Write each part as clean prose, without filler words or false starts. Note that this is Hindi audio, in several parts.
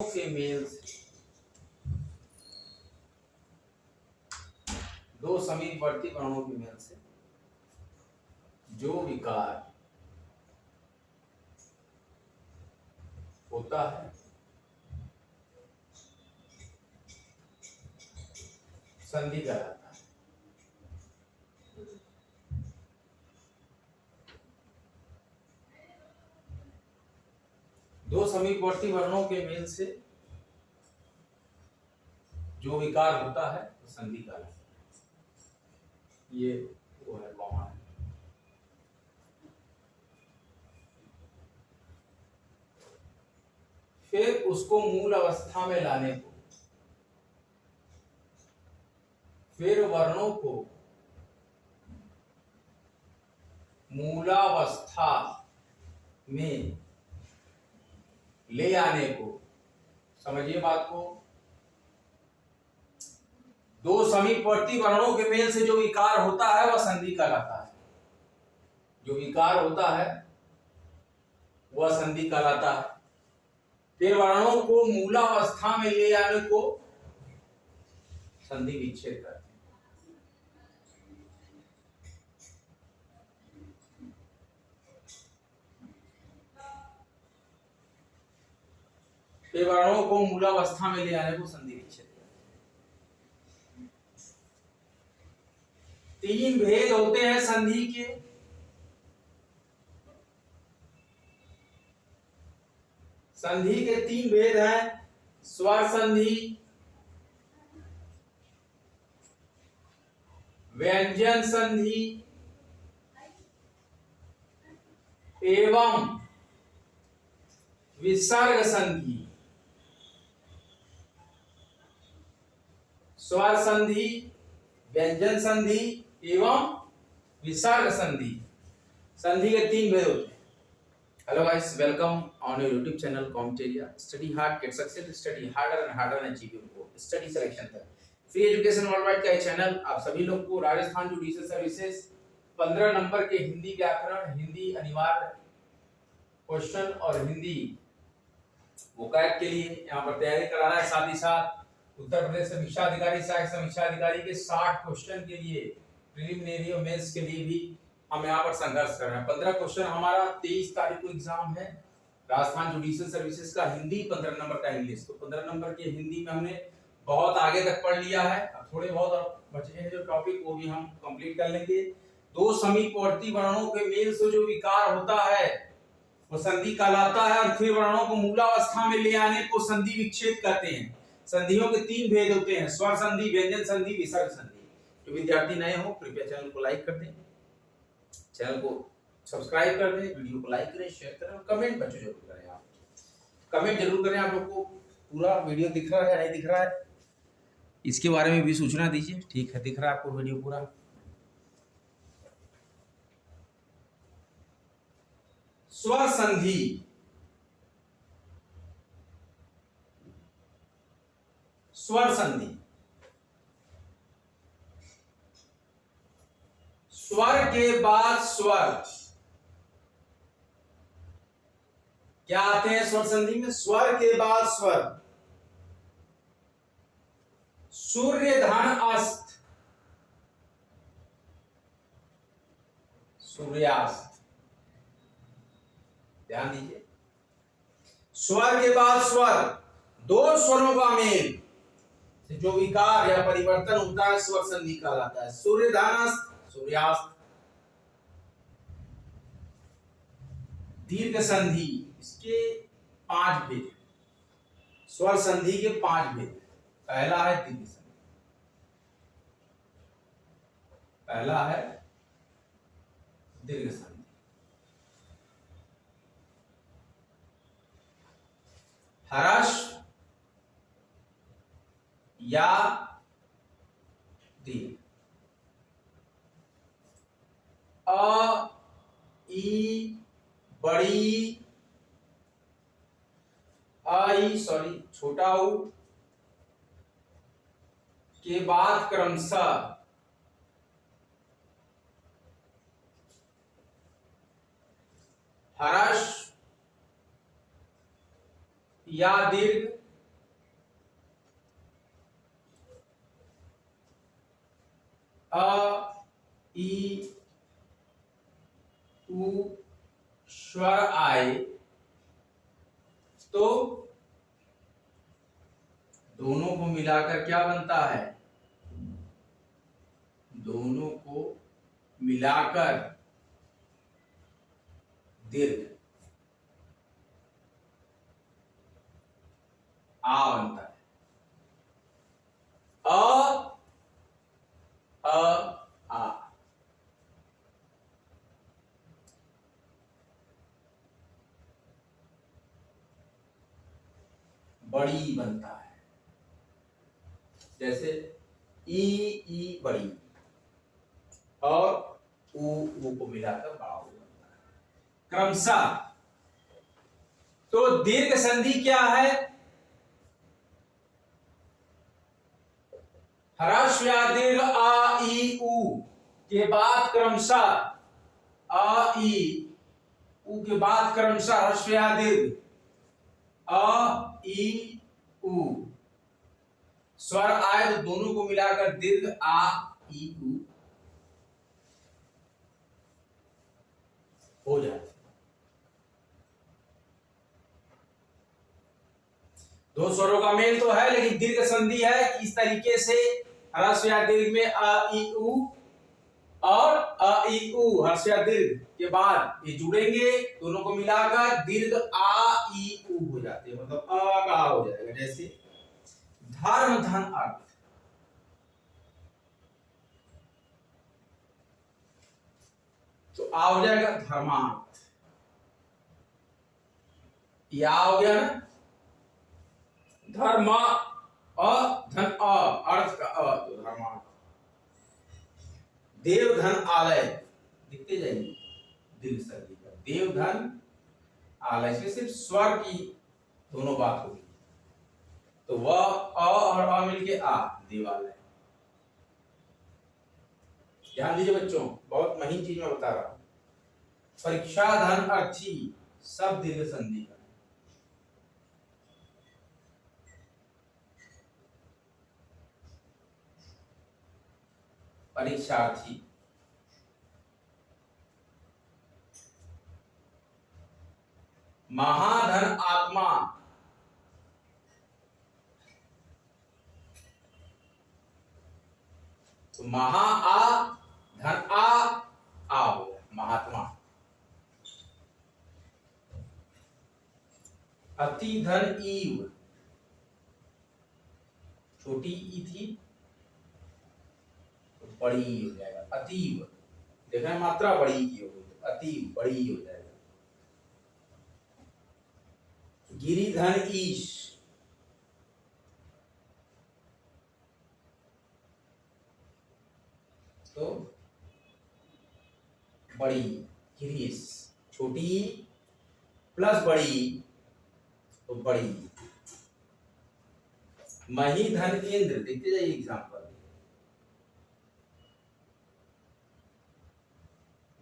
के मेल से दो समीपवर्ती वर्णों के मेल से जो विकार होता है संधि कहलाता है। दो समीपवर्ती वर्णों के मेल से जो विकार होता है वो संधि कहलाता है। ये वो है कॉमन है। फिर उसको मूल अवस्था में लाने को, फिर वर्णों को मूलावस्था में ले आने को, समझिए बात को, दो समीपवर्ती वर्णों के मेल से जो विकार होता है वह संधि कहलाता है। जो विकार होता है वह संधि कहलाता है। फिर वर्णों को मूलावस्था में ले आने को संधि विच्छेद कहते हैं। फिर वर्णों को मूलावस्था में ले आने को संधि विच्छेद कहते हैं। तीन भेद होते हैं संधि के। संधि के तीन भेद हैं: स्वर संधि, व्यंजन संधि एवं विसर्ग संधि। स्वर संधि, व्यंजन संधि एवं विसर्ग संधि। संधि के तीन भेद होते हैं। Hello guys, welcome on your YouTube channel Competeria. Study hard get success, study harder and harder and achieve your goal. Study selection तक फ्री एजुकेशन वर्ल्ड वाइड का ये चैनल आप सभी लोग को राजस्थान जुडिशियल सर्विसेज 15 नंबर के हिंदी व्याकरण, हिंदी अनिवार्य क्वेश्चन और हिंदी वोकैब के लिए यहाँ पर तैयारी करा रहा है। साथ ही साथ उत्तर प्रदेश समीक्षा अधिकारी, सहायक समीक्षा अधिकारी के 60 क्वेश्चन के लिए, प्रीलिमिनरी और मेंस के लिए भी हम यहाँ पर संघर्ष कर रहे हैं। 15 क्वेश्चन हमारा 23 तारीख को एग्जाम है राजस्थान जुडिशियल सर्विसेज का हिंदी, 15 नंबर का इंग्लिश। तो 15 नंबर के हिंदी में हमने बहुत आगे तक पढ़ लिया है। अब थोड़े बहुत बचे हैं जो टॉपिक, वो भी हम कंप्लीट कर लेंगे। दो समीपवर्ती वर्णों के मेल से जो विकार होता है वो संधि कहलाता है, और फिर वर्णों को मूलावस्था में ले आने को संधि विच्छेद कहते हैं। संधियों के तीन भेद होते हैं: स्वर संधि, व्यंजन संधि, विसर्ग संधि। जो विद्यार्थी नए हो कृपया चैनल को लाइक कर दें, चैनल को सब्सक्राइब कर दें, वीडियो को लाइक करें, शेयर करें और कमेंट बच्चों जरूर करें। आप कमेंट जरूर करें आप लोग को पूरा वीडियो दिख रहा है नहीं दिख रहा है, इसके बारे में भी सूचना दीजिए। ठीक है, दिख रहा है आपको वीडियो पूरा? स्वर संधि, स्वर संधि, स्वर के बाद स्वर क्या आते हैं स्वर संधि में? स्वर के बाद स्वर। सूर्य धन अस्त, सूर्यास्त। ध्यान दीजिए, स्वर के बाद स्वर, दो स्वरों का मेल से जो विकार या परिवर्तन होता है स्वर संधि कहलाता है। सूर्य धन अस्त, सूर्यास्त। दीर्घ संधि, इसके 5 भेद। स्वर संधि के 5 भेद। पहला है दीर्घ संधि, पहला है दीर्घ संधि। हर्ष या दीर्घ, अ, ई, बड़ी, आई सॉरी छोटा ऊ के बाद क्रमशः हर्ष या दीर्घ, अ ई उ स्वर आए तो दोनों को मिलाकर क्या बनता है? दोनों को मिलाकर दीर्घ आ बनता है। आ बड़ी बनता है। जैसे ई बड़ी और ऊ को मिलाकर बड़ा हो जाता है क्रमशः। तो दीर्घ संधि क्या है? ह्रस्व या दीर्घ आ ई उ के बाद क्रमशः आ ई उ के बाद क्रमशः ह्रस्व या दीर्घ आ ई उ स्वर आए तो दोनों को मिलाकर दीर्घ आ ई उ हो जाए। दो स्वरों का मेल तो है लेकिन दीर्घ संधि है। इस तरीके से ह्रस्व या दीर्घ में आ ई उ और अ ई उ ह्रस्व या दीर्घ के बाद ये जुड़ेंगे, दोनों को मिलाकर दीर्घ आ ई उ हो जाते हैं, मतलब अ का हो जाएगा। जैसे धर्म धन अर्थ, तो आ हो जाएगा धर्मार्थ। या हो गया ना धर्म अ धन अ अर्थ का अ तो धर्मार्थ। देव धन आलय दिखते जाएंगे दीर्घ संधि का। देव धन आलय से सिर्फ स्वर की दोनों बात होगी, तो वह अ और अ मिलके आ देवालय। ध्यान दीजिए बच्चों, बहुत महीन चीज मैं बता रहा हूं। परीक्षा धन अर्थी सब दीर्घ संधि का। परीक्षार्थी, महाधन आत्मा, तो महा आ धन आ हो गया महात्मा। अति धन ईव, छोटी ई थी तो बड़ी ई हो जाएगा अतीव। देखना मात्रा बड़ी की हो गई तो अतीव बड़ी हो जाएगा। गिरिधन ईश, तो बड़ी गिरीश, छोटी प्लस बड़ी तो बड़ी। महीधन इंद्र, देखते जाइए एग्जाम्पल।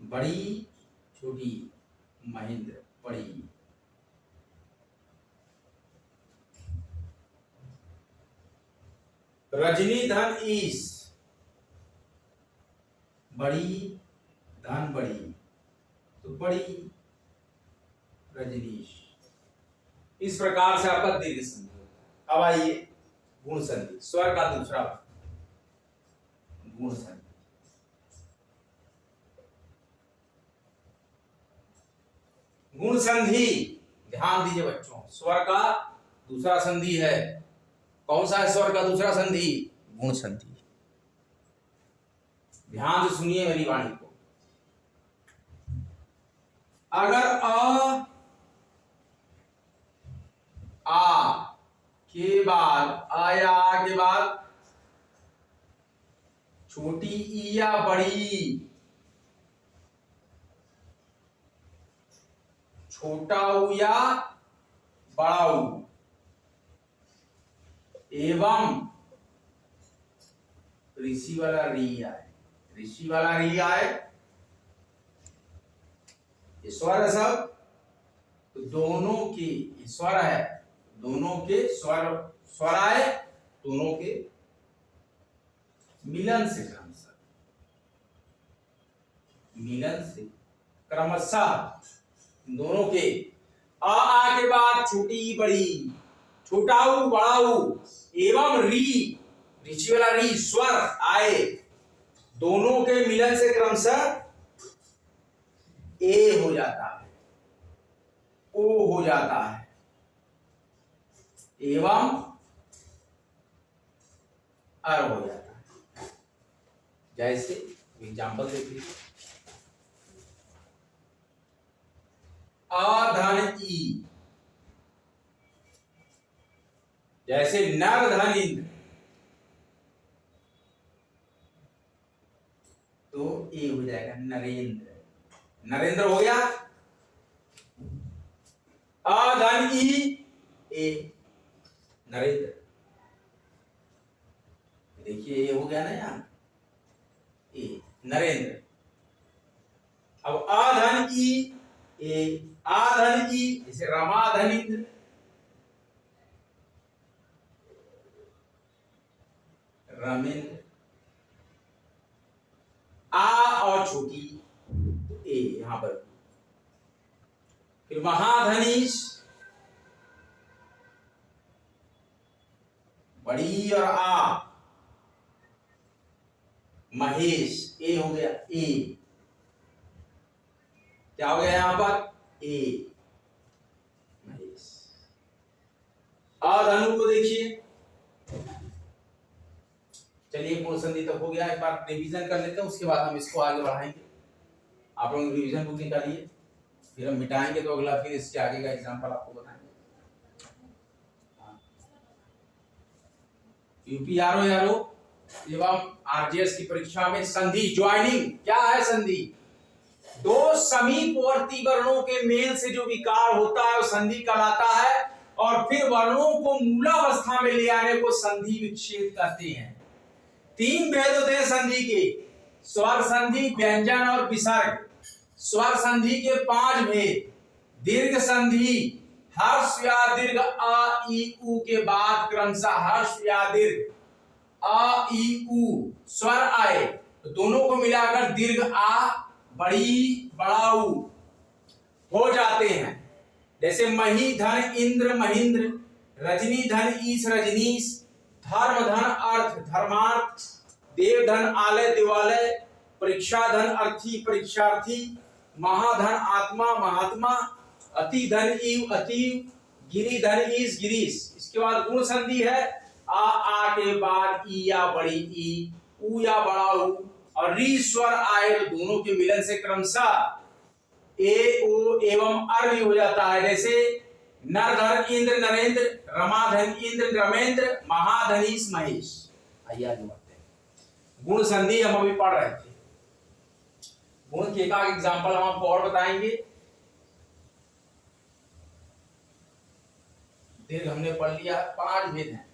बड़ी छोटी महेंद्र बड़ी। रजनी धन ईश, बड़ी धन बड़ी तो बड़ी रजनीश। इस प्रकार से आपका दीर्घ संधि होता है। अब आइए गुण संधि, स्वर का दूसरा गुण संधि। गुण संधि ध्यान दीजिए बच्चों, स्वर का दूसरा संधि है। कौन सा है स्वर का दूसरा संधि? गुण संधि। ध्यान से सुनिए मेरी वाणी को। अगर आ के बाद आया के बाद छोटी ई या बड़ी, छोटा ऊ या बड़ा ऊ, एवं ऋषि वाला री आए, ऋषि वाला री आए, स्वर है सब, तो दोनों के स्वर है, दोनों के स्वर आए, दोनों के मिलन से क्रमशः मिलन से क्रमशः दोनों के आ के बाद छोटी बड़ी, छोटाऊ बड़ाऊ एवं ऋषि वाला री स्वर आए, दोनों के मिलन से क्रमशः ए हो जाता है, ओ हो जाता है एवं अर हो जाता है। जैसे एग्जाम्पल देखिए, अधन ई, जैसे नर धन इंद्र, तो ए हो जाएगा नरेंद्र, नरेंद्र हो गया। अधन ई ए नरेंद्र, देखिए ये हो गया ना यहाँ, ए नरेंद्र। अब अधन ई ए, आधन ई जैसे रमाधनिंद्र, रमेंद्र। आ और छोटी ए यहां पर, फिर महाधनीश, बड़ी और आ, महेश, ए हो गया ए, क्या हो गया यहां पर ए महेश। अधनु को देखिए, चलिए पूर्ण संधि तक हो गया, एक बार रिवीजन कर लेते हैं, उसके बाद हम इसको आगे बढ़ाएंगे। आप लोग रिवीजन बुक निकालिए, फिर हम मिटाएंगे तो अगला फिर इसके आगे का एग्जांपल आपको बताएंगे। यूपीआरओ एवं आरजेएस की परीक्षा में संधि ज्वाइनिंग क्या है? संधि दो समीपवर्ती वर्णों के मेल से जो विकार होता है वो संधि कहलाता है, और फिर वर्णों को मूलावस्था में ले आने को संधि विच्छेद कहते हैं। तीन भेद होते हैं संधि के, स्वर संधि, व्यंजन और विसर्ग। स्वर संधि के 5 भेद, दीर्घ संधि, हर्ष या दीर्घ अ ई उ के बाद क्रमशः हर्ष या दीर्घ अ ई उ स्वर आए तो दोनों को मिलाकर दीर्घ आ, बड़ी बड़ाऊ हो जाते हैं। जैसे मही धन इंद्र महेंद्र, रजनी धन ईश रजनीश, धर्म धन अर्थ धर्मार्थ, देव धन आलय दिवालय, परीक्षा धन अर्थी परीक्षार्थी, महाधन आत्मा महात्मा, अति धन ईव अतीव, गिरी धन ईश गिरीश। इसके बाद गुण संधि है, आ के बाद ई या बड़ी ई, उ या बड़ा उ, और री स्वर आए तो दोनों के मिलन से क्रमशः ए ओ एवं अर भी हो जाता है। जैसे नरधन इंद्र नरेंद्र, रमाधन इंद्र रमेंद्र, महाधनीश महेश। आइए आगे बढ़ते हैं। गुण संधि हम अभी पढ़ रहे थे, गुण के का एग्जांपल हम आपको और बताएंगे। दीर्घ हमने पढ़ लिया, 5 भेद हैं,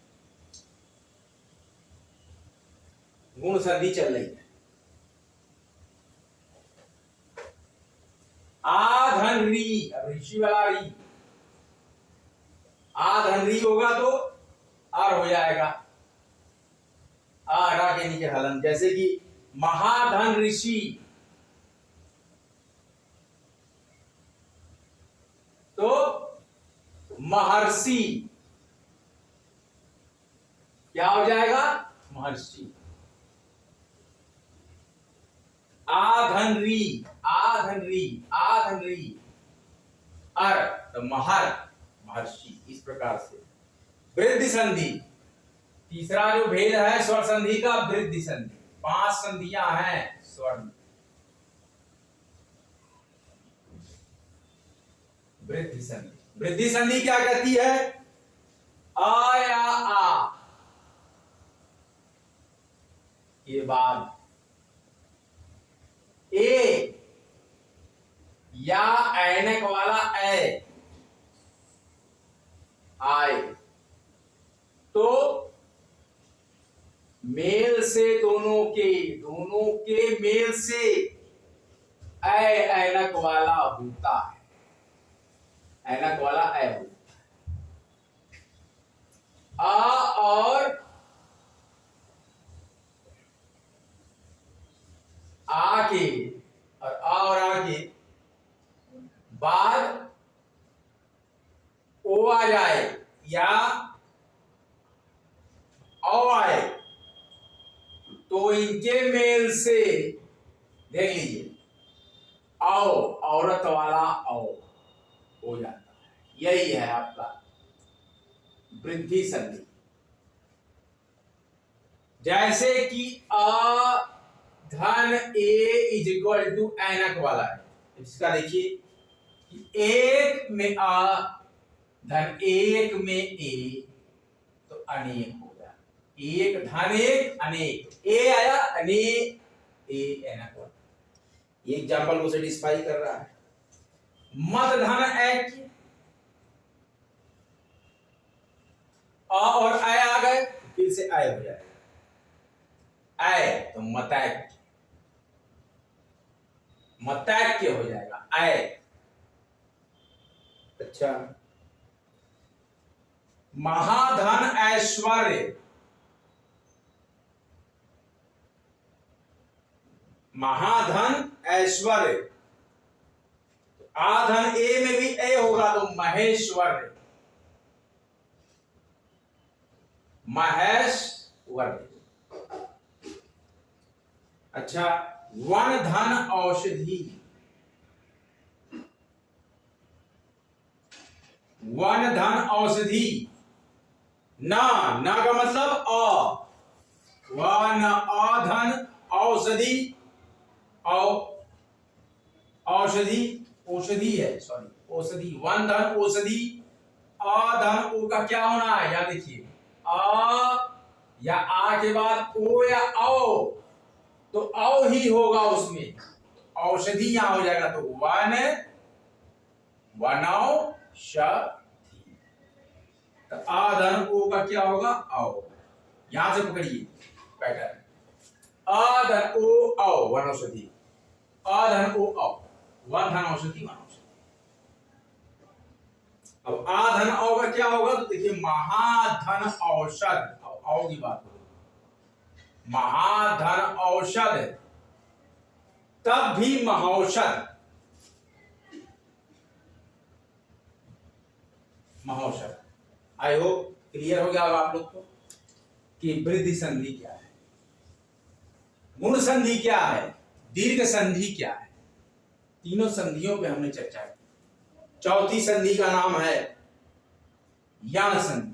गुण संधि चल रही है। आधन री, अब ऋषि वाला री, आधन री होगा तो आर हो जाएगा, आ रा के नीचे हलन। जैसे कि महाधन ऋषि, तो महर्षि क्या हो जाएगा? महर्षि। आधन री, आधन री, आधन री, अर तो महर महर्षि। इस प्रकार से वृद्धि संधि, तीसरा जो भेद है स्वर संधि का, वृद्धि संधि। 5 संधियां हैं स्वर में। वृद्धि संधि, वृद्धि संधि क्या कहती है? आ या आ के बाद ए या ऐनक वाला ए आए तो मेल से दोनों के मेल से ऐनक वाला होता है, ऐनक वाला ए होता है। आ और आ के और औ आए तो इनके मेल से देख लीजिए आओ, औरत वाला आओ हो जाता है। यही है आपका वृद्धि संधि। जैसे कि अ धन ए इज इक्वल टू ऐनक वाला है, इसका देखिए कि एक में अ धन एक में ए तो अनेक हो गया। एक धन एक अनेक, ए आया अनेक, ए ऐनक वाला। ये एग्जाम्पल को सेटिस्फाई कर रहा है। मत धन एक, अ और आय आ गए फिर से आय हो जाएगा, आय तो मतैक, मतैक्य हो जाएगा आय। अच्छा, महाधन ऐश्वर्य, महाधन ऐश्वर्य, आधन ए में भी ए होगा तो महेश्वर्य, महेश्वर्य। अच्छा, वन धन औषधि, वन धन औषधि, ना ना का मतलब अ, वन अधन औषधि, औषधि औषधि है, सॉरी औषधि, वन धन औषधि, अधन ओ का क्या होना है, या देखिए अ या आ के बाद ओ या औ तो औ ही होगा उसमें, औषधि यहां हो जाएगा तो वन वनौषधि। तो आधन ओ का क्या होगा औ, यहां से पकड़िए पैटर्न, आधन ओ औ वनौषधि, आधन ओ औ, वन धन औषधि वनौषधि। अब आधन औ का क्या होगा तो देखिए महाधन औषध, औ की बात हो, महाधन औषध तब भी Mahaushadh, Mahaushadh. I hope clear हो गया आप लोग को कि वृद्धि संधि क्या है, गुण संधि क्या है, दीर्घ संधि क्या है। तीनों संधियों पे हमने चर्चा की। चौथी संधि का नाम है यण संधि।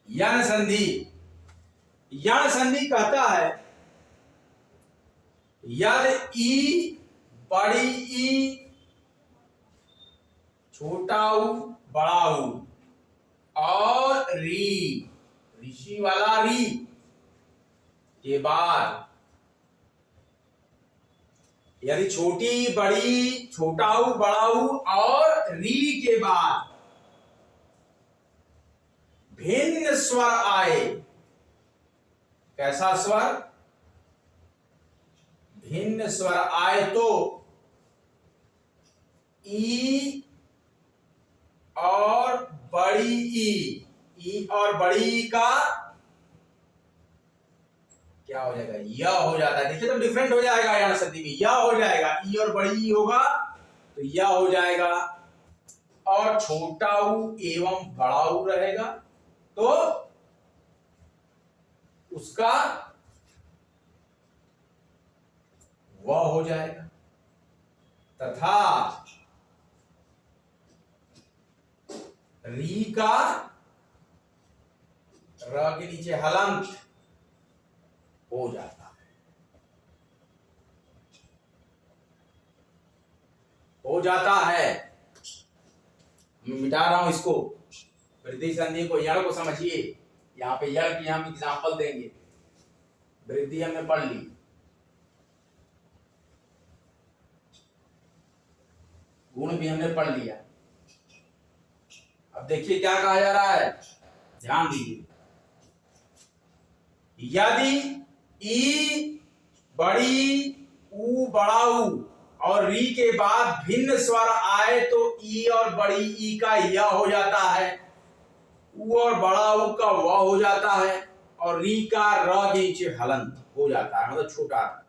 यण संधि, यण संधि कहता है यद ई बड़ी ई छोटा ऊ बड़ा ऊ और री, ऋषि वाला री के बाद, यदि छोटी बड़ी छोटा ऊ बड़ा ऊ और री के बाद भिन्न स्वर आए, कैसा स्वर, भिन्न स्वर आए तो ई और बड़ी ई और बड़ी ई का क्या हो जाएगा, यह हो जाता है। देखिए तो डिफरेंट हो जाएगा, यहां संधि में यह हो जाएगा, ई और बड़ी ई होगा तो यह हो जाएगा, और छोटा ऊ एवं बड़ा ऊ रहेगा तो उसका वह हो जाएगा, तथा री का र के नीचे हलंत हो जाता है, हो जाता है। मैं मिटा रहा हूं इसको, वृद्धि संधि को, यण को समझिए। यहाँ पे यण की हम एग्जाम्पल देंगे। वृद्धि हमने पढ़ ली, गुण भी हमने पढ़ लिया। अब देखिए क्या कहा जा रहा है, ध्यान दीजिए। यदि ई बड़ी ऊ बड़ा ऊ और री के बाद भिन्न स्वर आए तो ई और बड़ी ई का य हो जाता है, ऊ और बड़ा ऊ का व हो जाता है, और री का र के नीचे हलंत हो जाता है, मतलब छोटा।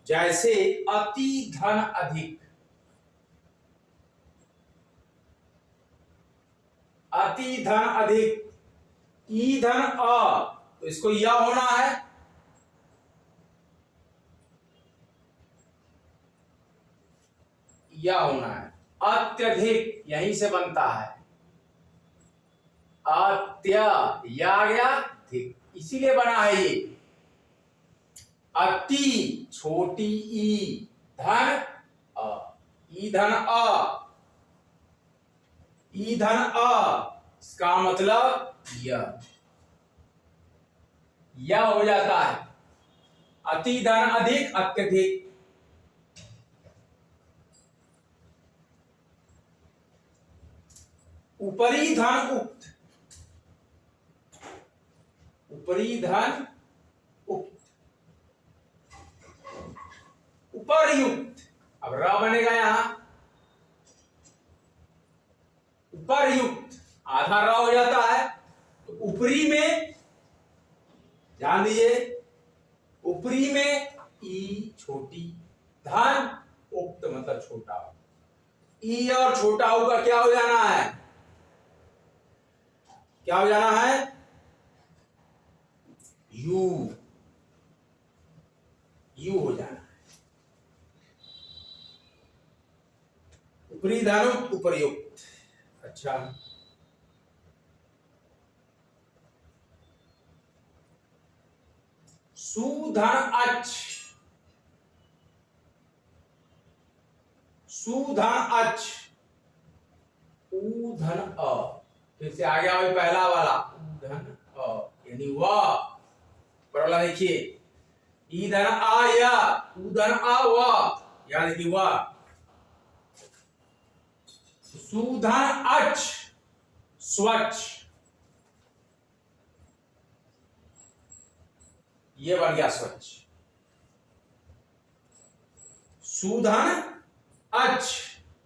जैसे अति धन अधिक, अति धन अधिक, ई धन अ, तो इसको या होना है, या होना है। अत्यधिक यहीं से बनता है, या आ गया अधिक, इसीलिए बना है ये। अति छोटी ई धन अ, ई धन अ, ई धन अ, इसका मतलब यह हो जाता है। अति धन अधिक, अत्यधिक। ऊपरी धन उक्त, ऊपरी धन उक्त, उपरयुक्त। अब र बनेगा यहां, उपरयुक्त, आधा र हो जाता है। तो ऊपरी में ध्यान दीजिए, ऊपरी में ई छोटी, धन उक्त मतलब छोटा। ई और छोटा ऊ का क्या हो जाना है, क्या हो जाना है, यू, यू हो जाना है। ऊपरी धन उक्त, उपरयुक्त। अच्छा, सुधन अच्छ, सुधन अच्छ, ऊधन अ, फिर से आ गया वही पहला वाला, ऊधन अ, यानी वह। पर वाला देखिए, ईधन आ या, ऊधन आ वह, या देखिए वह। सुधन अच्छ, स्वच्छ, ये बन गया स्वच्छ। सुधन अच्छ,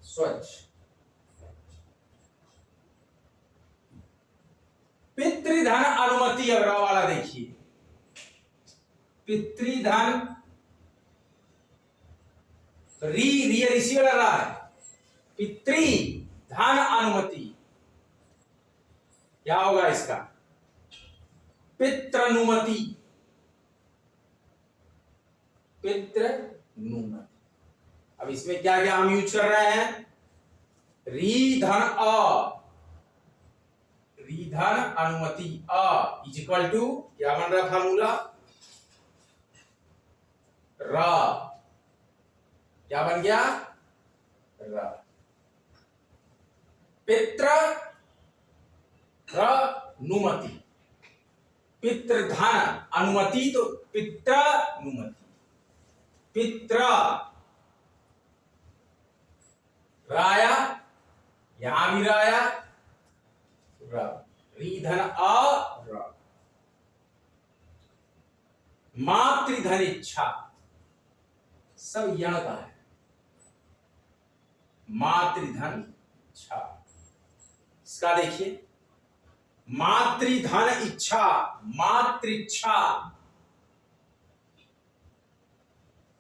स्वच्छ। पितृधन अनुमति, अब रा वाला देखिए, पितृधन, री ऋषि वाला रहा है, पितृधन अनुमति, क्या होगा इसका, पितृनुमति, पितृनुमति। अब इसमें क्या क्या हम यूज कर रहे हैं, री धन अ, री धन अनुमति अ इज इक्वल टू क्या बन रहा फार्मूला, रा, क्या बन गया, रा। पितृ नुमति, पितृधन अनुमति तो पितृनुमति, पितृ राया, यहां भी राया, रीधन अ, मातृधन इच्छा, सब यहां का है, मातृधन इच्छा। इसका देखिए, मातृधन इच्छा, मातृच्छा,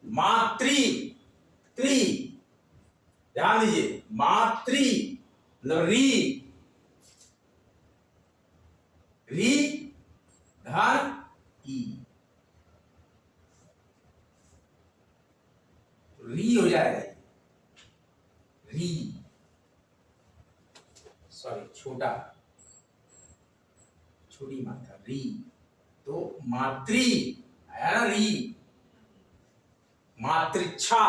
मातृ, त्रि, ध्यान दीजिए, मातृ मतलब री धन ई, री हो जाएगा, री, सॉरी छोटा, छोटी मात्रा री, तो मातृ आया ना, री, मातृच्छा,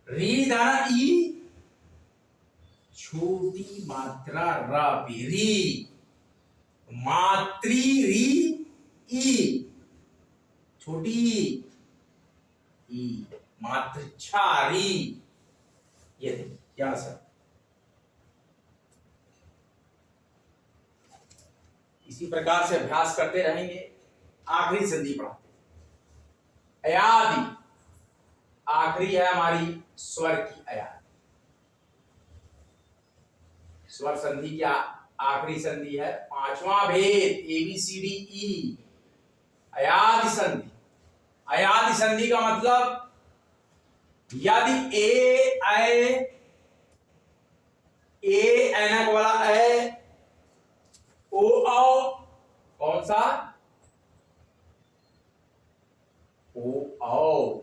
री धन ई, छोटी मात्रा रा पे री, मातृ री ई, छोटी ई, मातृच्छा री, ये देखिए क्या सर। इसी प्रकार से अभ्यास करते रहेंगे, आखिरी संधि पढ़ाते, अयादि, आखिरी है हमारी स्वर की अयादि, स्वर संधि क्या आखिरी संधि है, पांचवा भेद ABCDE, अयादि संधि। अयादि संधि का मतलब यदि ए ऐ ए ऐनक वाला ए, ओ आओ, कौन सा, ओ आओ।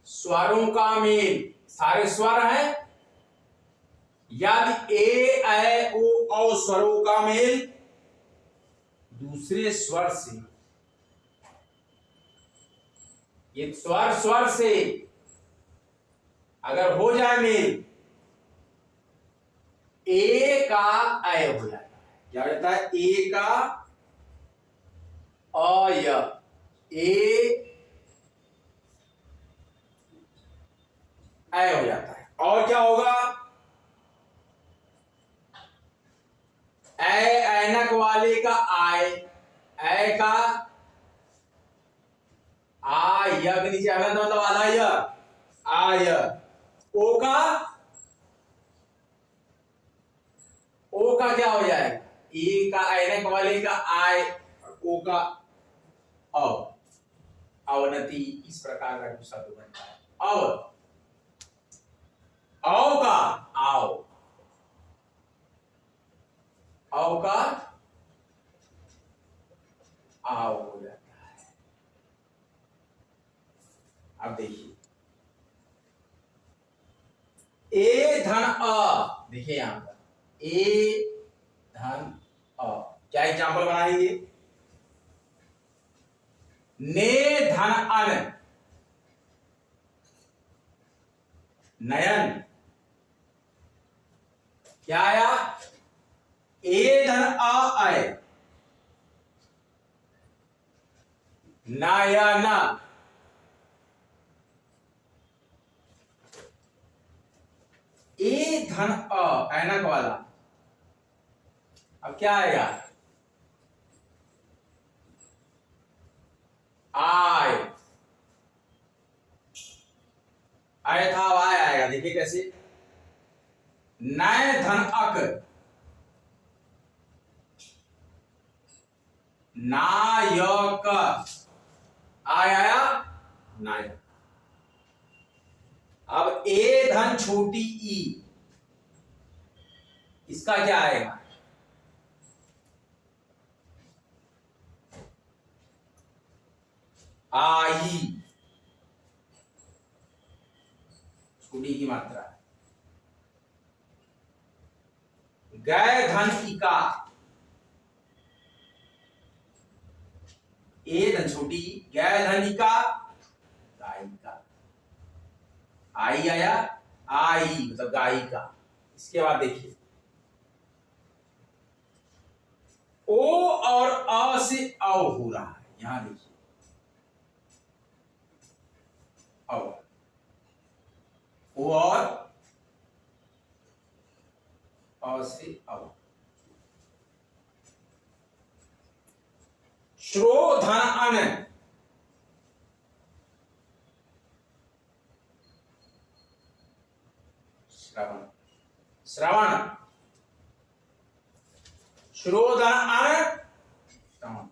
स्वरों का मेल, सारे स्वर हैं, यदि ए ऐ ओ औ स्वरों का मेल दूसरे स्वर से, ये स्वर स्वर से अगर हो जाए मेल, ए का ऐ हो जाता है। क्या हो जाता है, ए का अय, ए ऐ हो जाता है। और क्या होगा, ऐ ऐनक वाले का आय, ऐ का आय के नीचे हलंत मतलब आलय, आय। ओ का क्या हो जाएगा, ए का ऐनक वाले का आय, ओ का अव, अवनति, इस प्रकार का शब्द बनता है। अब औ का आओ, औ का आओ हो जाता है। अब देखिए ए धन अ, देखिए यहां पर ए धन अ, क्या एग्जाम्पल बनाएंगे, ने धन अन, नयन, क्या आया, ए धन अ आए, नयन, ए धन अ ऐनक वाला, अब क्या आएगा, आय, आय था अब आय आएगा। देखिए कैसे, नय धन अक, नायक, आय आया, नायक। अब ए धन छोटी ई, इसका क्या आएगा, आई, छोटी की मात्रा। गै धन इका, ए धन छोटी, गै धन इका, गायिका, आई आया, आई मतलब गायिका। इसके बाद देखिए ओ और अ से औ हो रहा है, यहां देखिए औ, ओ और अ से औ। श्रो धन अन, श्रवण, श्रवण, श्रो धन अन, श्रवण,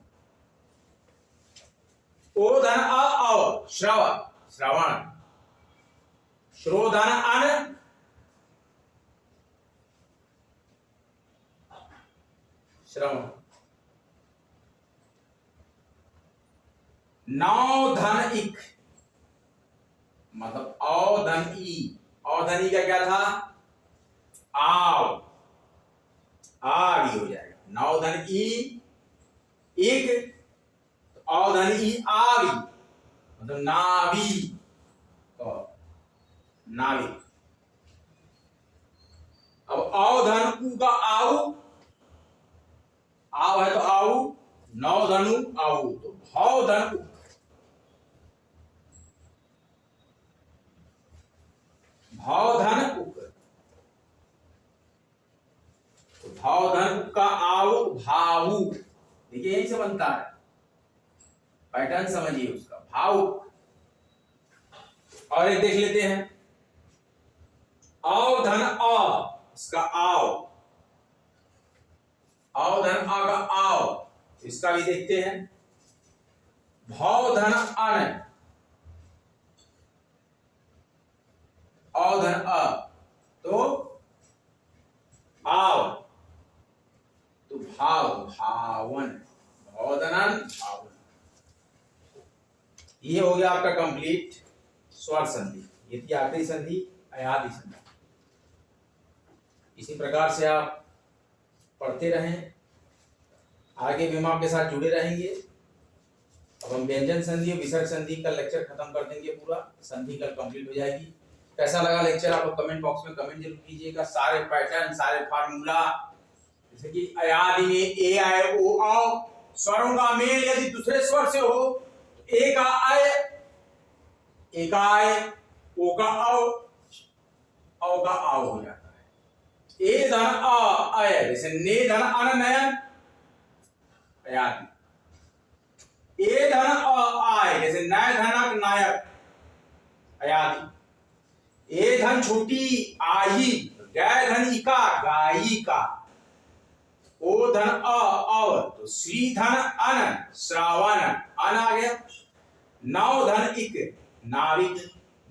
ओ धन अ औ, श्रव, श्रवण, श्रो धन अन, श्रवण, नौ धन इक, मतलब औ धन ई, औ धन ई का क्या था, आव, आ भी हो जाएगा। नौ धन ई एक, औ धन ई आ भी, मतलब नावी, नावी। अब औ धन उ का आऊ, आव है तो आऊ, नौ धनु आऊ, तो भाव धन उ, भाव धन उक, तो भाव धन उक का आऊ भावु, देखिए यही से बनता है, पैटर्न समझिए उसका, भावुक। और एक देख लेते हैं, औ धन अ, इसका आओ, औ धन अ का आओ, इसका भी देखते हैं, भाव धन अन, भाव धन अ, तो भाव, तो भाव, भावन, भावधनन भावन। ये हो गया आपका कंप्लीट स्वर संधि। ये थी आखिरी संधि, अयादि संधि। इसी प्रकार से आप पढ़ते रहें, आगे भी हम आपके साथ जुड़े रहेंगे। अब हम व्यंजन संधि और विसर्ग संधि का लेक्चर खत्म कर देंगे, पूरा संधि कल कंप्लीट हो जाएगी। कैसा लगा लेक्चर आप लोग कमेंट बॉक्स में कमेंट जरूर कीजिएगा। सारे पैटर्न, सारे फार्मूला, जैसे कि अयादि में ए आए ओ आओ, स्वरों का मेल यदि दूसरे स्वर से हो तो ए का आए, ए का आए, ओ का आओ, औ का आओ हो जाता है। ए धन अ अय, जैसे ने धन अन नयन अयादि। ए धन अ आय, जैसे नय धनक नायक अयादि। ए धन छोटी आई, गय धन इका गायिका। ओ धन अ अव, तो श्री धन अन श्रावण, अन आ गया। नौ धन इक नाविक,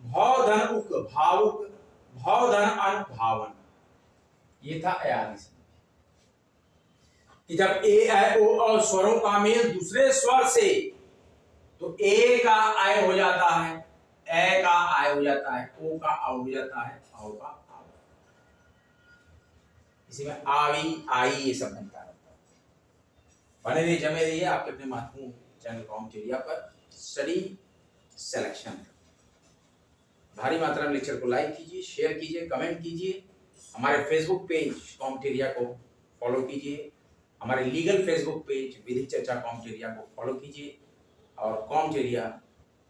भौ धन उक भावुक, भौ धन अन भावन। ये था अयादि संधि कि जब ए ऐ ओ और स्वरों का मेल दूसरे स्वर से, तो ए का आय हो जाता है, ए का आय हो जाता है, ओ का आ हो जाता है, औ का आ। इसी में आवी आई ये सब बनता है। बने रहिए, जमे रहिए आपके अपने महत्वपूर्ण चैनल कॉम्टेरिया पर स्टडी सिलेक्शन। भारी मात्रा में लेक्चर को लाइक कीजिए, शेयर कीजिए, कमेंट कीजिए। हमारे फेसबुक पेज कॉम्टेरिया को फॉलो कीजिए। हमारे लीगल फेसबुक पेज विधि चर्चा कॉम्टेरिया को फॉलो कीजिए और कॉम्टेरिया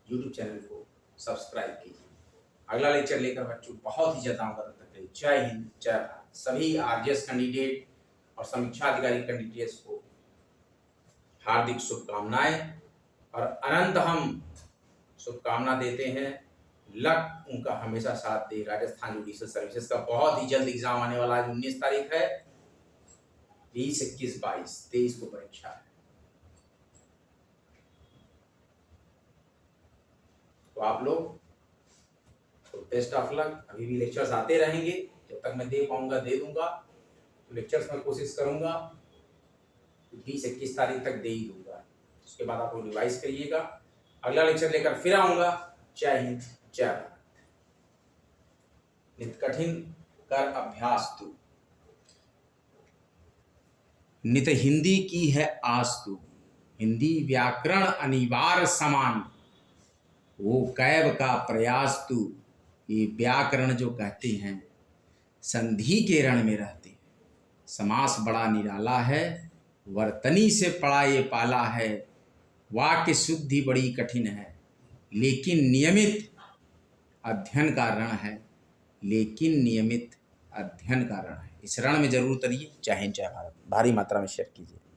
यूट्यूब चैनल को सब्सक्राइब कीजिए। अगला लेक्चर लेकर बच्चों बहुत ही जल्द आऊंगा। तब तक जय हिंद, जय भारत। सभी आरजेएस कैंडिडेट और समीक्षा अधिकारी कैंडिडेट्स को हार्दिक शुभकामनाएं और अनंत हम शुभकामना देते हैं। लक उनका हमेशा साथ दे। राजस्थान जुडिशियल सर्विसेज का बहुत ही जल्द एग्जाम आने वाला है। 19 तारीख है, 20, 21, 22, 23 को परीक्षा है। तो आप लोग तो बेस्ट ऑफ लक। अभी भी लेक्चर्स आते रहेंगे, जब तक मैं दे पाऊंगा दे दूंगा। तो लेक्चर्स में कोशिश करूंगा 20, 21 तारीख तक दे ही दूंगा। उसके बाद आप लोग रिवाइज करिएगा। अगला लेक्चर लेकर फिर आऊंगा। जय हिंद, जय भारत। नित कठिन कर अभ्यास तू, नित हिंदी की है आस तू। हिंदी व्याकरण अनिवार्य समान, वो कैब का प्रयास तू। ये व्याकरण जो कहते हैं संधि के रण में रहते हैं। समास बड़ा निराला है, वर्तनी से पड़ा ये पाला है। वाक्य शुद्धि बड़ी कठिन है, लेकिन नियमित अध्ययन का रण है, लेकिन नियमित अध्ययन का रण है। इस रण में जरूर उतरिए। जय हिंद, जय भारत। भारी मात्रा में शेयर कीजिए।